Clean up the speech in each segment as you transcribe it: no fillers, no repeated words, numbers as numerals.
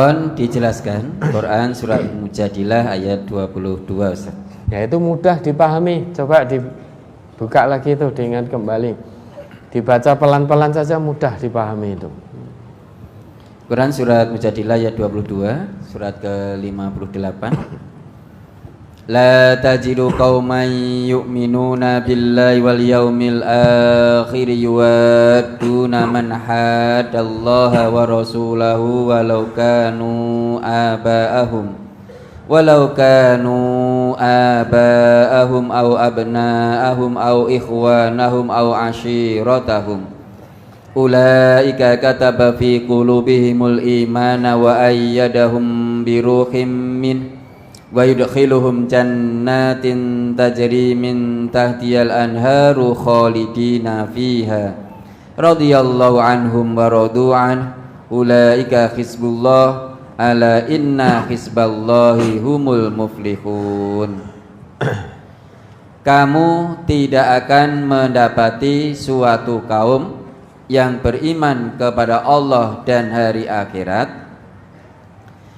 Mohon dijelaskan Quran surat Mujadilah ayat 22 Ustaz. Ya itu mudah dipahami. Coba dibuka lagi itu, diingat kembali. Dibaca pelan-pelan saja mudah dipahami itu. Quran surat Mujadilah ayat 22, surat ke-58. La tajidu qauman yu'minuna billahi wal yawmil akhir yuwadduna man hadallaha wa rasulahu walau kanu aba'ahum aw abna'ahum aw ikhwanahum aw ashiratahum ulaika kataba fi qulubihimul imana wa ayyadahum biruhim min wa yudkhiluhum jannatin tajri min tahtiyal anharu khalidina fiha radhiyallahu anhum wa radu an ulaika hizbullah ala inna hizballahi humul muflihun. Kamu tidak akan mendapati suatu kaum yang beriman kepada Allah dan hari akhirat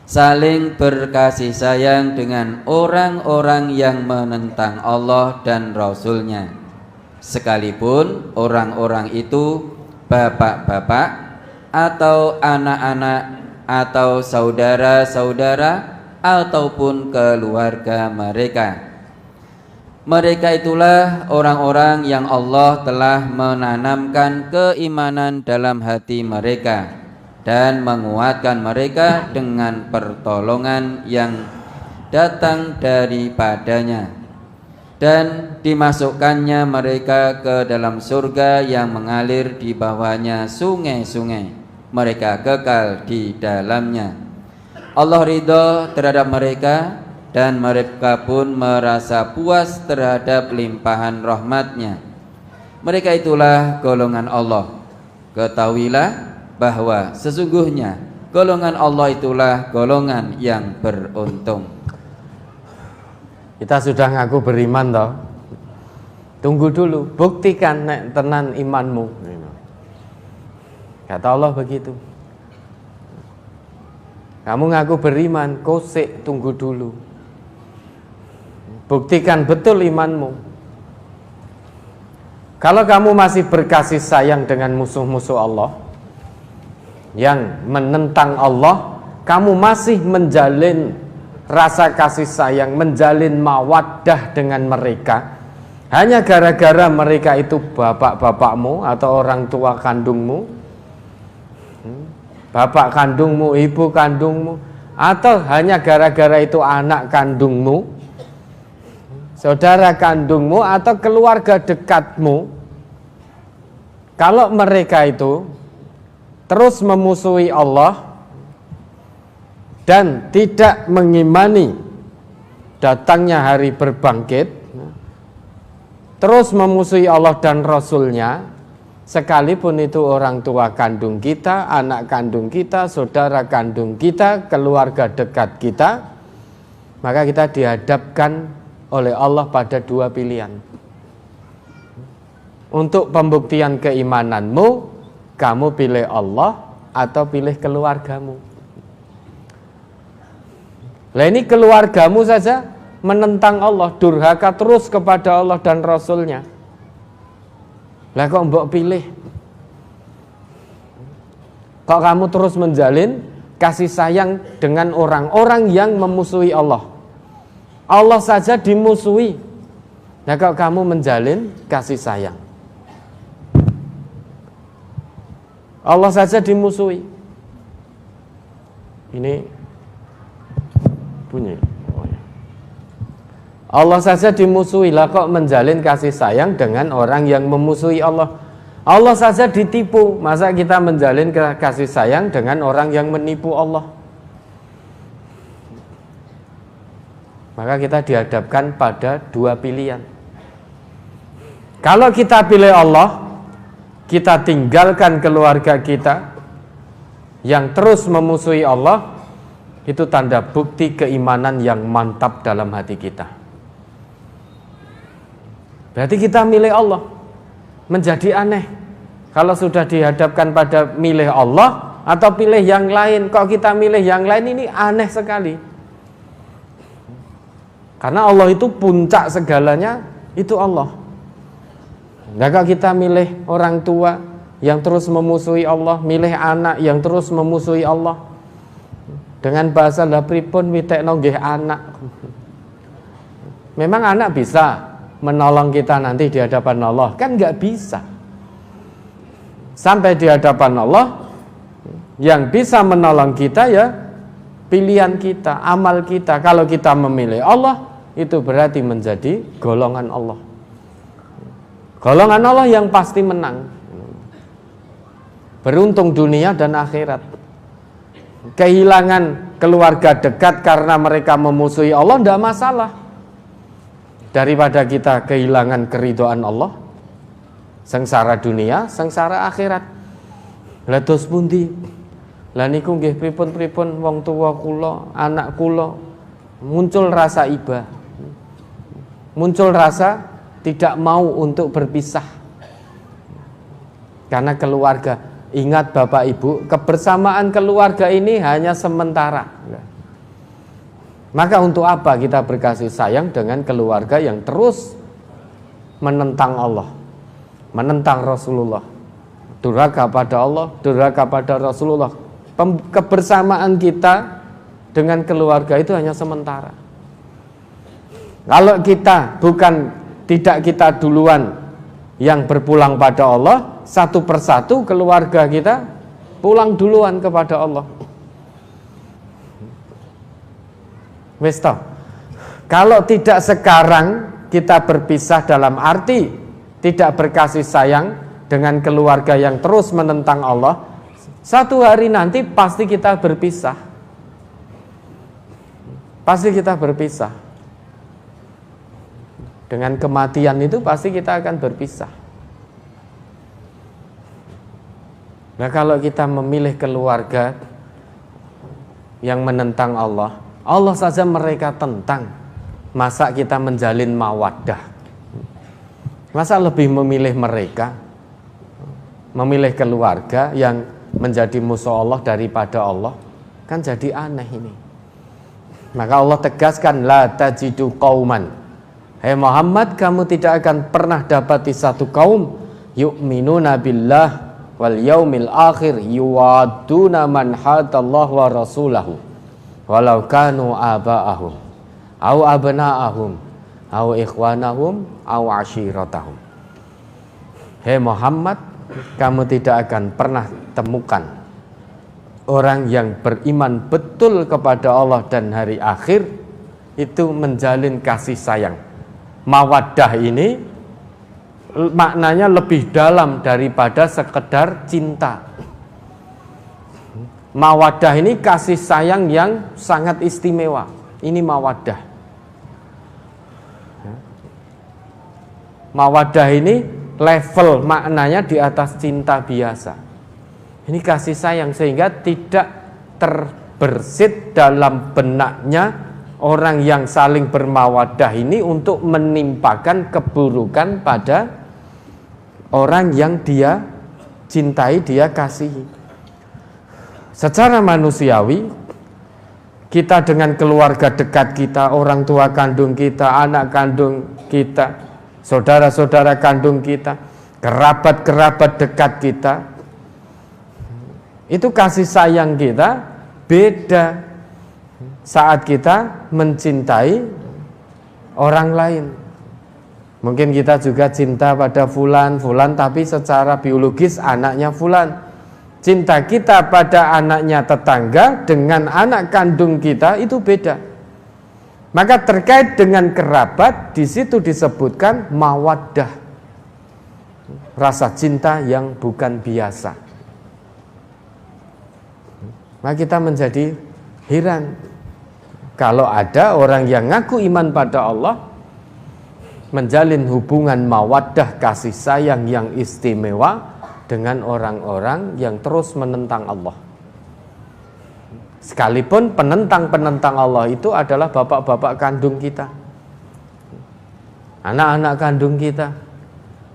saling berkasih sayang dengan orang-orang yang menentang Allah dan Rasul-Nya, sekalipun orang-orang itu bapak-bapak atau anak-anak atau saudara-saudara ataupun keluarga mereka. Mereka itulah orang-orang yang Allah telah menanamkan keimanan dalam hati mereka dan menguatkan mereka dengan pertolongan yang datang daripadanya, dan dimasukkannya mereka ke dalam surga yang mengalir di bawahnya sungai-sungai. Mereka kekal di dalamnya. Allah ridho terhadap mereka dan mereka pun merasa puas terhadap limpahan rahmat-Nya. Mereka itulah golongan Allah. Ketahuilah bahwa sesungguhnya golongan Allah itulah golongan yang beruntung. Kita sudah ngaku beriman toh. Tunggu dulu, buktikan nek tenan imanmu. Kata Allah begitu. Kamu ngaku beriman, kosek, tunggu dulu. Buktikan betul imanmu. Kalau kamu masih berkasih sayang dengan musuh-musuh Allah yang menentang Allah, kamu masih menjalin rasa kasih sayang, menjalin mawaddah dengan mereka, hanya gara-gara mereka itu bapak-bapakmu atau orang tua kandungmu, bapak kandungmu, ibu kandungmu, atau hanya gara-gara itu anak kandungmu, saudara kandungmu, atau keluarga dekatmu. Kalau mereka itu terus memusuhi Allah dan tidak mengimani datangnya hari berbangkit, terus memusuhi Allah dan Rasul-Nya, sekalipun itu orang tua kandung kita, anak kandung kita, saudara kandung kita, keluarga dekat kita, maka kita dihadapkan oleh Allah pada dua pilihan. Untuk pembuktian keimananmu, kamu pilih Allah atau pilih keluargamu. Lah ini keluargamu saja menentang Allah, durhaka terus kepada Allah dan Rasul-Nya. Lah kok mbok pilih? Kok kamu terus menjalin kasih sayang dengan orang-orang yang memusuhi Allah? Allah saja dimusuhi. Nah kok kamu menjalin kasih sayang? Allah saja dimusuhi. Ini bunyi. Oh ya. Allah saja dimusuhi, lah kok menjalin kasih sayang dengan orang yang memusuhi Allah? Allah saja ditipu, masa kita menjalin kasih sayang dengan orang yang menipu Allah? Maka kita dihadapkan pada dua pilihan. Kalau kita pilih Allah, kita tinggalkan keluarga kita yang terus memusuhi Allah, itu tanda bukti keimanan yang mantap dalam hati kita. Berarti kita milih Allah. Menjadi aneh kalau sudah dihadapkan pada milih Allah atau pilih yang lain. Kok kita milih yang lain, ini aneh sekali. Karena Allah itu puncak segalanya, itu Allah. Nah, kalau kita milih orang tua yang terus memusuhi Allah, milih anak yang terus memusuhi Allah, dengan bahasa lah pripun witekno nggih anak. Memang anak bisa menolong kita nanti di hadapan Allah? Kan nggak bisa. Sampai di hadapan Allah, yang bisa menolong kita ya pilihan kita, amal kita. Kalau kita memilih Allah, itu berarti menjadi golongan Allah. Golongan Allah yang pasti menang. Beruntung dunia dan akhirat. Kehilangan keluarga dekat karena mereka memusuhi Allah tidak masalah. Daripada kita kehilangan keridhaan Allah, sengsara dunia, sengsara akhirat. Lah dos pundi? Lah niku nggih pripun-pripun wong tua kula, anak kula muncul rasa iba. Muncul rasa tidak mau untuk berpisah. Karena keluarga, ingat Bapak Ibu, kebersamaan keluarga ini hanya sementara. Maka untuk apa kita berkasih sayang dengan keluarga yang terus menentang Allah, menentang Rasulullah, durhaka pada Allah, durhaka pada Rasulullah. Kebersamaan kita dengan keluarga itu hanya sementara. Kalau kita tidak kita duluan yang berpulang pada Allah, satu persatu keluarga kita pulang duluan kepada Allah. Wis toh. Kalau tidak sekarang kita berpisah dalam arti tidak berkasih sayang dengan keluarga yang terus menentang Allah, satu hari nanti pasti kita berpisah. Pasti kita berpisah. Dengan kematian itu pasti kita akan berpisah. Nah, kalau kita memilih keluarga yang menentang Allah, Allah saja mereka tentang, masa kita menjalin mawaddah? Masa lebih memilih mereka, memilih keluarga yang menjadi musuh Allah daripada Allah? Kan jadi aneh ini. Maka Allah tegaskan, la tajidu qauman, hai Muhammad, kamu tidak akan pernah dapati satu kaum yu'minuna billah wal yaumil akhir yuwaduna man hadallahu wa rasulahu walau kanu aba'ahum au abna'ahum au ikhwanahum au ashiratahum. Hei Muhammad, kamu tidak akan pernah temukan orang yang beriman betul kepada Allah dan hari akhir itu menjalin kasih sayang. Mawaddah ini maknanya lebih dalam daripada sekedar cinta. Mawaddah ini kasih sayang yang sangat istimewa. Ini mawaddah. Mawaddah ini level maknanya di atas cinta biasa. Ini kasih sayang sehingga tidak terbersit dalam benaknya orang yang saling bermawaddah ini untuk menimpakan keburukan pada orang yang dia cintai, dia kasihi. Secara manusiawi, kita dengan keluarga dekat kita, orang tua kandung kita, anak kandung kita, saudara-saudara kandung kita, kerabat-kerabat dekat kita, itu kasih sayang kita beda saat kita mencintai orang lain. Mungkin kita juga cinta pada fulan, tapi secara biologis anaknya fulan. Cinta kita pada anaknya tetangga dengan anak kandung kita itu beda. Maka terkait dengan kerabat, di situ disebutkan mawaddah, rasa cinta yang bukan biasa. Maka kita menjadi heran kalau ada orang yang ngaku iman pada Allah menjalin hubungan mawaddah, kasih sayang yang istimewa dengan orang-orang yang terus menentang Allah. Sekalipun penentang-penentang Allah itu adalah bapak-bapak kandung kita, anak-anak kandung kita,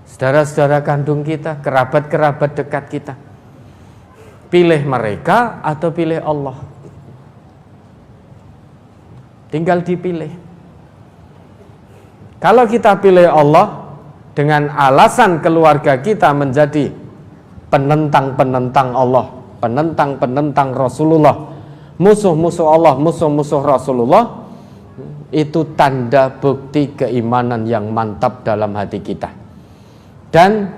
saudara-saudara kandung kita, kerabat-kerabat dekat kita. Pilih mereka atau pilih Allah? Tinggal dipilih. Kalau kita pilih Allah dengan alasan keluarga kita menjadi penentang-penentang Allah, penentang-penentang Rasulullah, musuh-musuh Allah, musuh-musuh Rasulullah, itu tanda bukti keimanan yang mantap dalam hati kita. Dan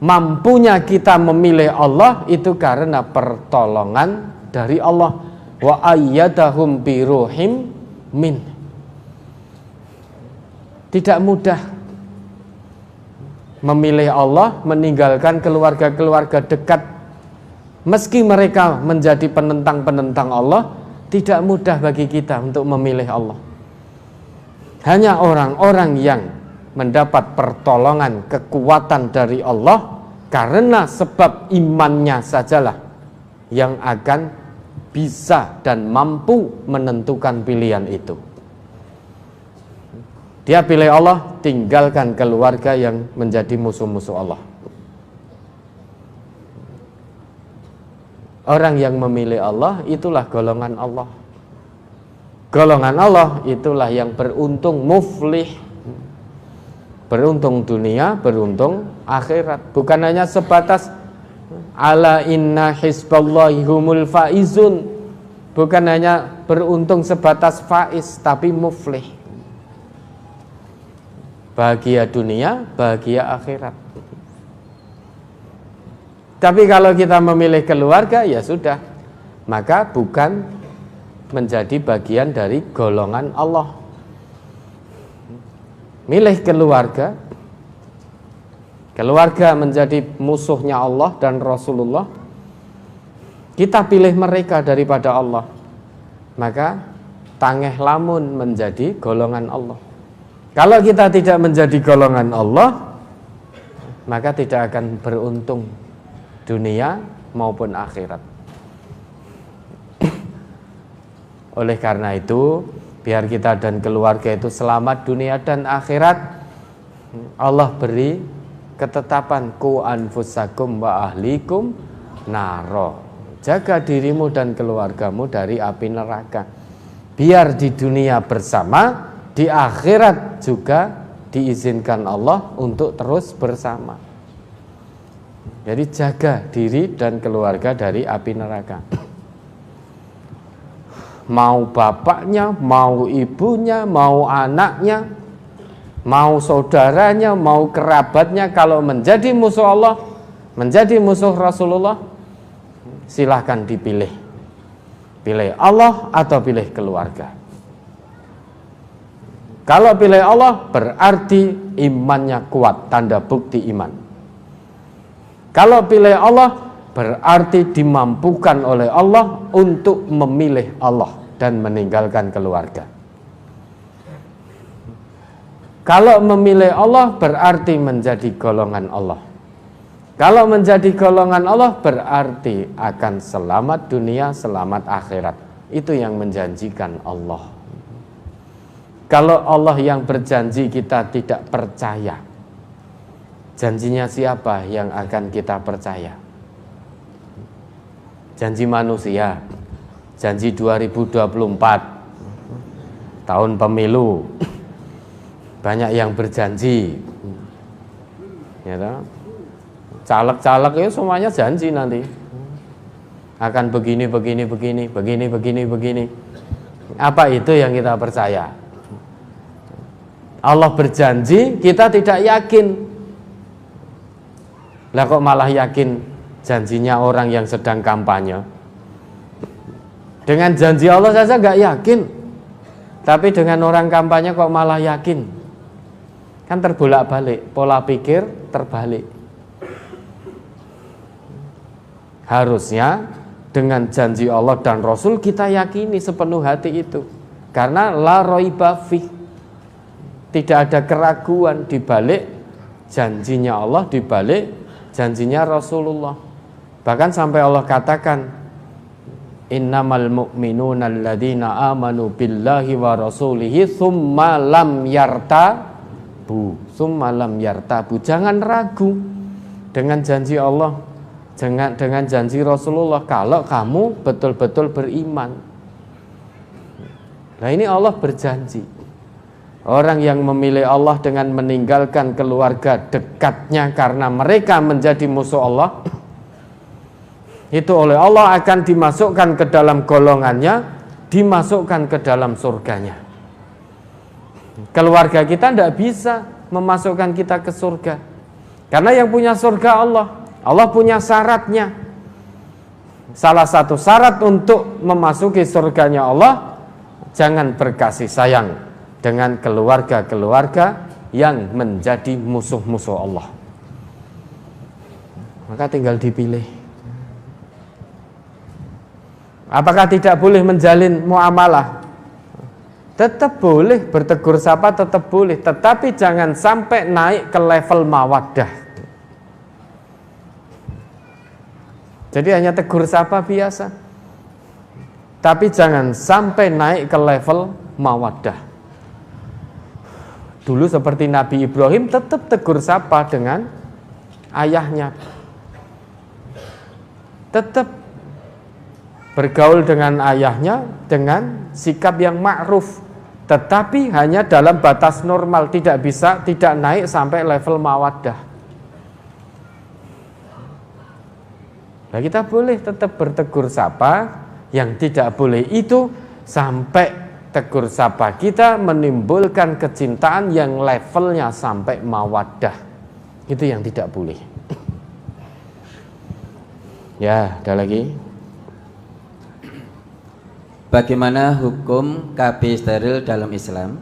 mampunya kita memilih Allah itu karena pertolongan dari Allah. Wa ayyadahum biruhim min. Tidak mudah memilih Allah, meninggalkan keluarga-keluarga dekat. Meski mereka menjadi penentang-penentang Allah, tidak mudah bagi kita untuk memilih Allah. Hanya orang-orang yang mendapat pertolongan, kekuatan dari Allah karena sebab imannya sajalah yang akan bisa dan mampu menentukan pilihan itu. Dia pilih Allah, tinggalkan keluarga yang menjadi musuh-musuh Allah. Orang yang memilih Allah itulah golongan Allah. Golongan Allah itulah yang beruntung, muflih. Beruntung dunia, beruntung akhirat. Bukan hanya sebatas ala inna hizballahi humul faizun. Bukan hanya beruntung sebatas faiz, tapi muflih. Bahagia dunia, bahagia akhirat. Tapi kalau kita memilih keluarga, ya sudah, maka bukan menjadi bagian dari golongan Allah. Milih keluarga, keluarga menjadi musuhnya Allah dan Rasulullah, kita pilih mereka daripada Allah, maka tangeh lamun menjadi golongan Allah. Kalau kita tidak menjadi golongan Allah, maka tidak akan beruntung dunia maupun akhirat. Oleh karena itu, biar kita dan keluarga itu selamat dunia dan akhirat, Allah beri ketetapan ku anfusakum wa ahlikum naro. Jaga dirimu dan keluargamu dari api neraka. Biar di dunia bersama, di akhirat juga diizinkan Allah untuk terus bersama. Jadi jaga diri dan keluarga dari api neraka. Mau bapaknya, mau ibunya, mau anaknya, mau saudaranya, mau kerabatnya, kalau menjadi musuh Allah, menjadi musuh Rasulullah, silahkan dipilih. Pilih Allah atau pilih keluarga. Kalau pilih Allah berarti imannya kuat, tanda bukti iman. Kalau pilih Allah berarti dimampukan oleh Allah untuk memilih Allah dan meninggalkan keluarga. Kalau memilih Allah berarti menjadi golongan Allah. Kalau menjadi golongan Allah berarti akan selamat dunia, selamat akhirat. Itu yang menjanjikan Allah. Kalau Allah yang berjanji kita tidak percaya, janjinya siapa yang akan kita percaya? Janji manusia, janji 2024, tahun pemilu, banyak yang berjanji, ya toh? Caleg-caleg itu semuanya janji nanti akan begini. Apa itu yang kita percaya? Allah berjanji, kita tidak yakin. Lah kok malah yakin janjinya orang yang sedang kampanye? Dengan janji Allah saja nggak yakin, tapi dengan orang kampanye kok malah yakin? Kan terbolak-balik, pola pikir terbalik. Harusnya dengan janji Allah dan Rasul kita yakini sepenuh hati itu, karena la raiba fi, tidak ada keraguan di balik janjinya Allah, di balik janjinya Rasulullah. Bahkan sampai Allah katakan, innamal mu'minuna alladzina amanu billahi wa rasulihi tsumma lam yartabu. Jangan ragu dengan janji Allah, dengan janji Rasulullah, kalau kamu betul-betul beriman. Nah ini Allah berjanji, orang yang memilih Allah dengan meninggalkan keluarga dekatnya karena mereka menjadi musuh Allah, itu oleh Allah akan dimasukkan ke dalam golongannya, dimasukkan ke dalam surganya. Keluarga kita tidak bisa memasukkan kita ke surga, karena yang punya surga Allah. Allah punya syaratnya. Salah satu syarat untuk memasuki surganya Allah, jangan berkasih sayang dengan keluarga-keluarga yang menjadi musuh-musuh Allah. Maka tinggal dipilih. Apakah tidak boleh menjalin muamalah? Tetap boleh, bertegur sapa tetap boleh, tetapi jangan sampai naik ke level mawaddah. Jadi hanya tegur sapa biasa, tapi jangan sampai naik ke level mawaddah. Dulu seperti Nabi Ibrahim tetap tegur sapa dengan ayahnya, tetap bergaul dengan ayahnya dengan sikap yang ma'ruf, tetapi hanya dalam batas normal, tidak naik sampai level mawaddah. Nah, kita boleh tetap bertegur sapa, yang tidak boleh itu sampai tegur sapa kita menimbulkan kecintaan yang levelnya sampai mawaddah. Itu yang tidak boleh. Ya, ada lagi. Bagaimana hukum KB steril dalam Islam?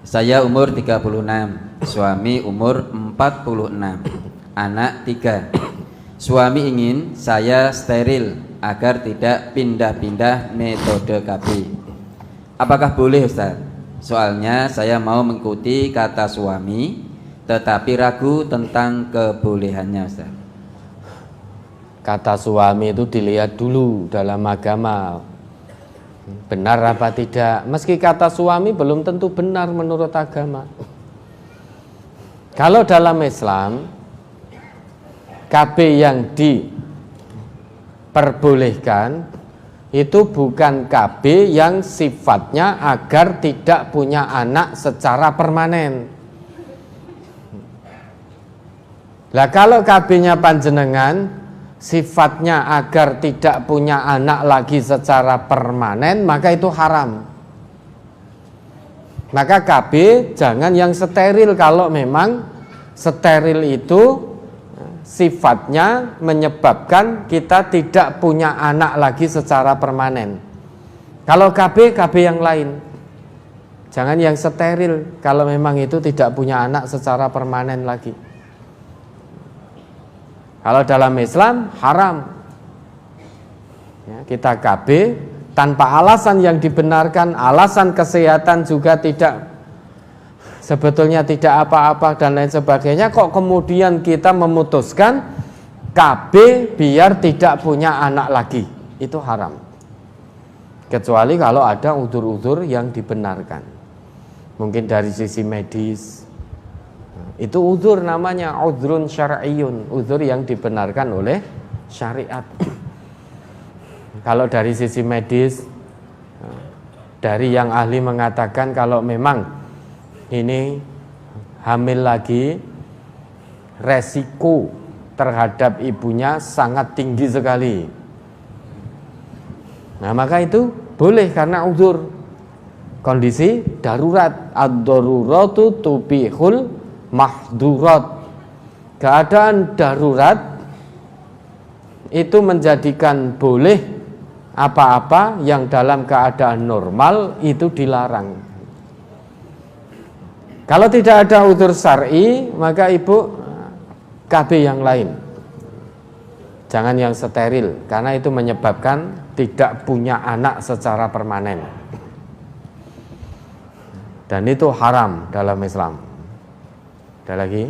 Saya umur 36, suami umur 46, anak 3. Suami ingin saya steril agar tidak pindah-pindah metode KB. Apakah boleh, Ustaz? Soalnya saya mau mengikuti kata suami, tetapi ragu tentang kebolehannya, Ustaz. Kata suami itu dilihat dulu dalam agama, benar apa tidak. Meski kata suami belum tentu benar menurut agama. Kalau dalam Islam, KB yang diperbolehkan itu bukan KB yang sifatnya agar tidak punya anak secara permanen. Lah kalau KB-nya panjenengan sifatnya agar tidak punya anak lagi secara permanen, maka itu haram. Maka KB jangan yang steril. Kalau memang steril itu sifatnya menyebabkan kita tidak punya anak lagi secara permanen. Kalau KB yang lain. Jangan yang steril kalau memang itu tidak punya anak secara permanen lagi. Kalau dalam Islam haram ya, kita KB tanpa alasan yang dibenarkan, alasan kesehatan juga tidak, sebetulnya tidak apa-apa dan lain sebagainya, kok kemudian kita memutuskan KB biar tidak punya anak lagi. Itu haram. Kecuali kalau ada udzur-udzur yang dibenarkan, mungkin dari sisi medis. Itu udzur, namanya udzrun syar'iyyun, udzur yang dibenarkan oleh syariat. Kalau dari sisi medis, dari yang ahli mengatakan kalau memang ini hamil lagi, resiko terhadap ibunya sangat tinggi sekali. Nah, maka itu boleh karena udzur, kondisi darurat. Ad-daruratu tubihul mahdurat. Keadaan darurat itu menjadikan boleh apa-apa yang dalam keadaan normal itu dilarang. Kalau tidak ada udzur syar'i, maka ibu KB yang lain. Jangan yang steril, karena itu menyebabkan tidak punya anak secara permanen. Dan itu haram dalam Islam. Ada lagi?